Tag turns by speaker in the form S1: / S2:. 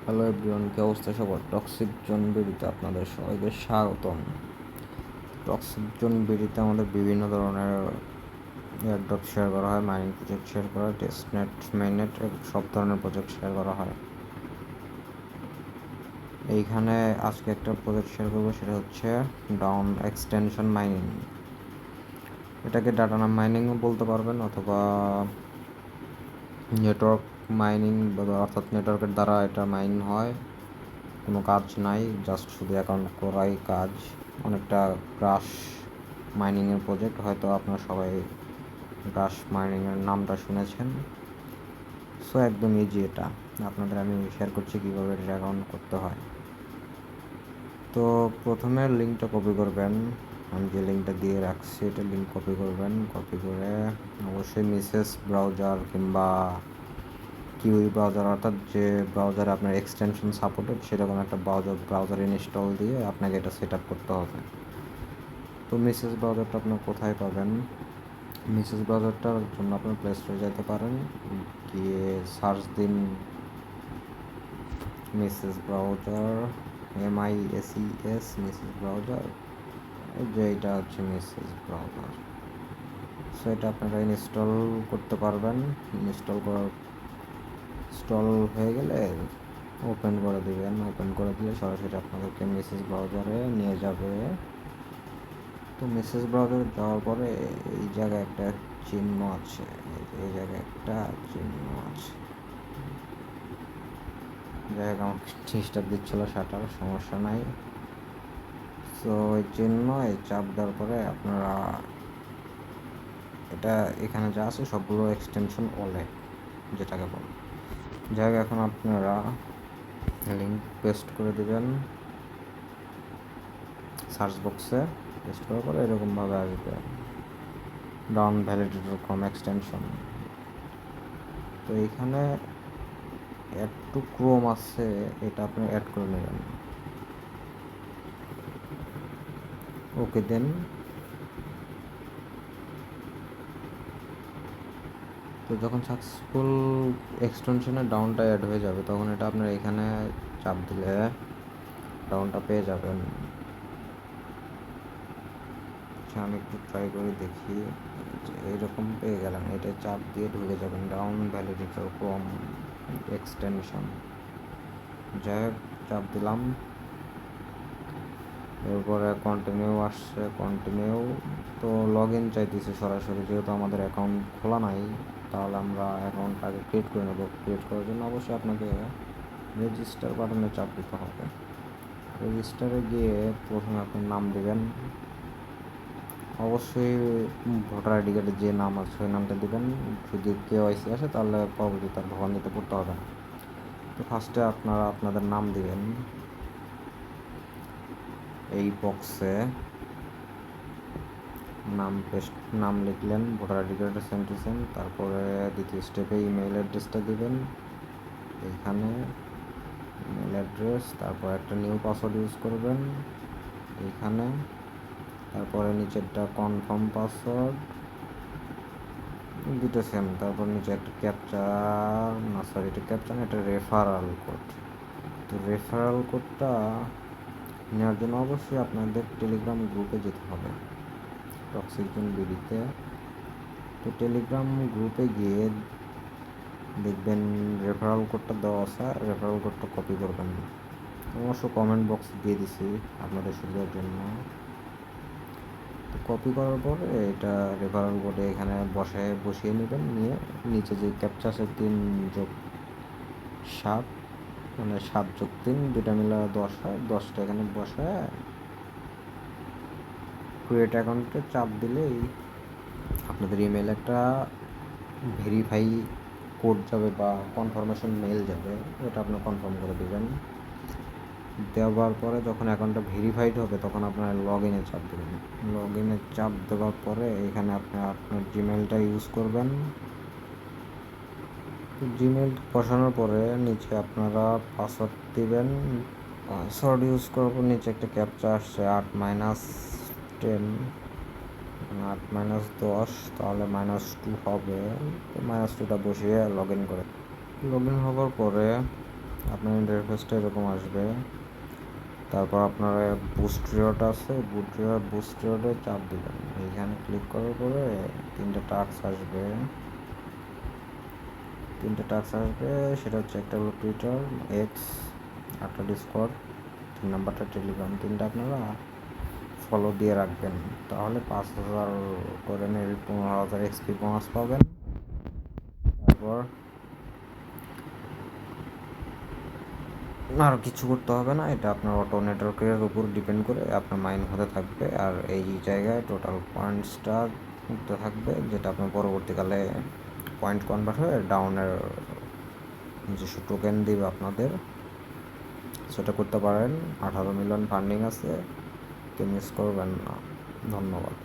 S1: Hello everyone, কি অবস্থা সবার? টক্সিক জোন বিডিতে আপনাদের সবাইকে স্বাগতম। টক্সিক জোন বিডিতে আমাদের বিভিন্ন ধরনের এয়ারড্রপ শেয়ার করা হয়, মাইনিং প্রজেক্ট শেয়ার করা হয়, টেস্টনেট, মেইননেট, সব ধরনের প্রজেক্ট শেয়ার করা হয়। এইখানে আজকে একটা প্রজেক্ট শেয়ার করবো, সেটা হচ্ছে ডাউন এক্সটেনশন মাইনিং। এটাকে ডাটা নাম মাইনিংও বলতে পারবেন, অথবা নেটওয়ার্ক মাইনিং, অর্থাৎ নেটওয়ার্কের দ্বারা এটা মাইন হয়। কোনো কাজ নাই, জাস্ট শুধু অ্যাকাউন্ট করাই কাজ। অনেকটা গ্রাস মাইনিংয়ের প্রজেক্ট, হয়তো আপনারা সবাই গ্রাস মাইনিংয়ের নামটা শুনেছেন। সো একদম ইজি এটা। আপনাদের আমি শেয়ার করছি কীভাবে এটা অ্যাকাউন্ট করতে হয়। তো প্রথমে লিঙ্কটা কপি করবেন, আমি যে লিঙ্কটা দিয়ে রাখছি এটা লিঙ্ক কপি করবেন। কপি করে অবশ্যই মিসেস ব্রাউজার কিংবা কিউই ব্রাউজার, অর্থাৎ যে ব্রাউজারে আপনার এক্সটেনশন সাপোর্টেড সেরকম একটা ব্রাউজার ইনস্টল দিয়ে আপনাকে এটা সেট আপ করতে হবে। তো মিসেস ব্রাউজারটা আপনার কোথায় পাবেন? মিসেস ব্রাউজারটার জন্য আপনার প্লে স্টোরে যেতে পারেন, গিয়ে সার্চ দিন Mrs browser, MISES Mrs browser, যে এটা হচ্ছে মিসেস ব্রাউজার। সো এটা আপনারা ইনস্টল করতে পারবেন। ইনস্টল হয়ে গেলে ওপেন করে দিবেন। ওপেন করে দিলে সরাসরি আপনাদেরকে মেসেজ ব্রাউজারে নিয়ে যাবে। তো মেসেজ ব্রাউজারে যাওয়ার পরে এই জায়গায় একটা চিহ্ন আছে, এই জায়গায় একটা চিহ্ন আছে। যাই হোক, আমাকে ডিস্টার্ব দিচ্ছিল শাটার, সমস্যা নাই। তো এই চিহ্ন, এই চাপ দেওয়ার পরে আপনারা এটা এখানে যা আছে সবগুলো এক্সটেনশন ওয়ালেট যেটাকে বলে। যাই হোক, এখন আপনারা লিঙ্ক পেস্ট করে দেবেন সার্চ বক্সে। পেস্ট করার পরে এরকমভাবে আসবে ডাউন ভ্যালিডেটর কম এক্সটেনশন। তো এইখানে অ্যাড টু ক্রোম আছে, এটা আপনি অ্যাড করে নেবেন। ওকে দেন। তো যখন সাকসেসফুল এক্সটেনশনের ডাউনটা অ্যাড হয়ে যাবে, তখন এটা আপনার এখানে চাপ দিলে ডাউনটা পেয়ে যাবেন। আচ্ছা, আমি একটু ট্রাই করে দেখি। এইরকম পেয়ে গেলেন, এটা চাপ দিয়ে ঢুকে যাবেন ডাউন ভ্যালিডেটর ক্রোম এক্সটেনশন। যাই হোক, চাপ দিলাম। এরপরে কন্টিনিউ আসছে, কন্টিনিউ। তো লগ ইন চাইতেছে সরাসরি, যেহেতু আমাদের অ্যাকাউন্ট খোলা নাই, তাহলে আমরা অ্যাকাউন্ট আগে ক্রিয়েট করে নেব। ক্রিয়েট করার জন্য অবশ্যই আপনাকে রেজিস্টার বাটনে চাপ দিতে হবে। রেজিস্টারে গিয়ে প্রথমে আপনি নাম দেবেন, অবশ্যই ভোটার আইডি কার্ডে যে নাম আছে ওই নামটা দেবেন। যদি KYC আসে তাহলে পরবর্তীতে আর ভোগান্তিতে পড়তে হবে না। তো ফার্স্টে আপনারা আপনাদের নাম দিবেন, এই বক্সে নাম লিখলেন, ভোটার আইডি কার্ডে সেম টু সেম। তারপরে দ্বিতীয় স্টেপে ইমেল অ্যাড্রেসটা দিবেন, এইখানে ইমেল অ্যাড্রেস। তারপর একটা নিউ পাসওয়ার্ড ইউজ করবেন এইখানে। তারপরে নিচেরটা কনফার্ম পাসওয়ার্ড, দুটো সেম। তারপর নিচে একটা ক্যাপচার, না সরি এটা ক্যাপচার, এটা রেফারাল কোড। তো রেফারাল কোডটা নেওয়ার জন্য অবশ্যই আপনাদের টেলিগ্রাম গ্রুপে যেতে হবে, টক্সিক জোন বিডিতে। তো টেলিগ্রাম গ্রুপে গিয়ে দেখবেন রেফারাল কোডটা দেওয়া আছে, রেফারাল কোডটা কপি করবেন। অবশ্য কমেন্ট বক্স দিয়ে দিছি আপনাদের সুবিধার জন্য। তো কপি করার পরে এটা রেফারাল কোডে এখানে বসিয়ে নেবেন। নিয়ে নিচে যে ক্যাপচা আছে 3+7, মানে 7+3 দুটা মিলে 10 হয়, 10টা এখানে বসায় ক্রিয়েট অ্যাকাউন্টে চাপ দিলেই আপনাদের ইমেলে একটা ভেরিফাই কোড যাবে বা কনফার্মেশন মেল যাবে, ওটা আপনি কনফার্ম করে দেবেন। দেওয়ার পরে যখন অ্যাকাউন্টটা ভেরিফাইড হবে তখন আপনার লগ ইনে চাপ দেবেন। লগ ইনে চাপ দেওয়ার পরে এখানে আপনি আপনার জিমেলটা ইউজ করবেন। জিমেল বসানোর পরে নিচে আপনারা পাসওয়ার্ড দেবেন। পাসওয়ার্ড ইউজ করার পর নিচে একটা ক্যাপচা আসছে 8-10, 8-10, তাহলে -2 হবে। -2টা বসিয়ে লগ ইন করে, লগ ইন হওয়ার পরে আপনার ইন্টারফেসটা এরকম আসবে। তারপর আপনার বুস্ট রিওয়ার্ড আছে, বুস্ট রিওয়ার্ডে চাপ দিবেন। এইখানে ক্লিক করার পরে তিনটে টাস্ক আসবে, সেটা হচ্ছে একটা হলো টুইটার, এক্স, একটা ডিসকর্ড, 3 নাম্বারটা টেলিগ্রাম। তিনটা আপনারা ফলো দিয়ে রাখবেন, তাহলে 5,000 করে মেবি 15,000 এক্সপি বোনাস পাবেন। তারপর আর কিছু করতে হবে না, এটা আপনার অটো নেটওয়ার্কের উপর ডিপেন্ড করে আপনার মাইন হতে থাকবে। আর এই জায়গায় টোটাল পয়েন্টসটা উঠতে থাকবে, যেটা আপনার পরবর্তীকালে পয়েন্ট কনভার্ট হয়ে ডাউনের নিজস্ব টোকেন দিবে আপনাদের। সেটা করতে পারেন। 18 মিলিয়ন ফান্ডিং আছে, কেউ মিস করবেন না। ধন্যবাদ।